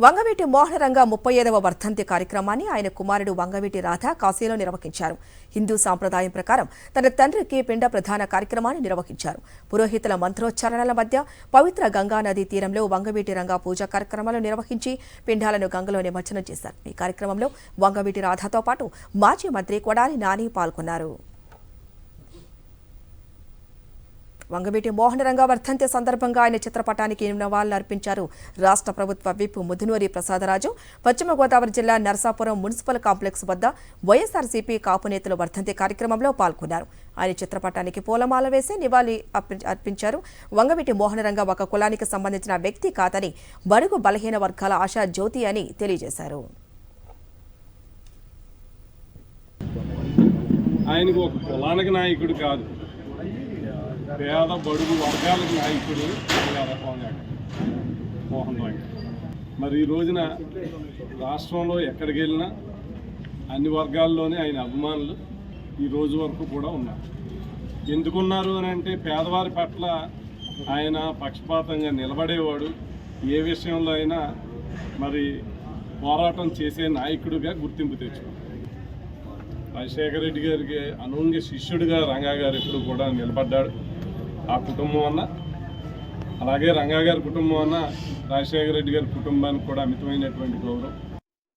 వంగవీటి మోహనరంగ 35వ వర్ధంతి కార్యక్రమాన్ని ఆయన కుమారుడు వంగవీటి రాధ కాశీలో నిర్వహించారు. హిందూ సాంప్రదాయం ప్రకారం తన తండ్రికి పిండ ప్రధాన కార్యక్రమాన్ని నిర్వహించారు. పురోహితుల మంత్రోచ్చారణల మధ్య పవిత్ర గంగా నదీ తీరంలో వంగవీటి రంగ పూజా కార్యక్రమాలు నిర్వహించి పిండాలను గంగలో నిమజ్జనం చేశారు. ఈ కార్యక్రమంలో వంగవీటి రాధతో పాటు మాజీ మంత్రి కొడాలి నాని పాల్గొన్నారు. వంగవీటి మోహనరంగ వర్ధంతి సందర్భంగా ఆయన చిత్రపటానికి నివాళులర్పించారు. రాష్ట్ర ప్రభుత్వ విప్ ముదునూరి ప్రసాదరాజు పశ్చిమ గోదావరి జిల్లా నరసాపురం మున్సిపల్ కాంప్లెక్స్ వద్ద వైఎస్ఆర్సీపీ కాపు నేతలు వర్ధంతి కార్యక్రమంలో పాల్గొన్నారు. ఆయన చిత్రపటానికి పూలమాల వేసి నివాళి అర్పించారు. వంగవీటి మోహనరంగ ఒక కులానికి సంబంధించిన వ్యక్తి కాదని బడుగు బలహీన వర్గాల ఆశా జ్యోతి అని తెలియజేశారు. ఆయనకు ఒక కులానికి నాయకుడు కాదు, పేద బడుగు వర్గాలకు నాయకుడు మోహన్ రంగ. మరి ఈ రోజున రాష్ట్రంలో ఎక్కడికి వెళ్ళినా అన్ని వర్గాల్లోనే ఆయన అభిమానులు ఈ రోజు వరకు కూడా ఉన్నారు. ఎందుకున్నారు అని అంటే పేదవారి పట్ల ఆయన పక్షపాతంగా నిలబడేవాడు. ఏ విషయంలో అయినా మరి పోరాటం చేసే నాయకుడిగా గుర్తింపు తెచ్చుకున్నాడు. రాజశేఖర రెడ్డి గారికి అనూంగ్య శిష్యుడిగా రంగా గారు ఎప్పుడు కూడా నిలబడ్డాడు. ఆ కుటుంబం అన్న అలాగే రంగా గారి కుటుంబం అన్న రాజశేఖర రెడ్డి గారి కుటుంబానికి కూడా అమితమైనటువంటి గౌరవం.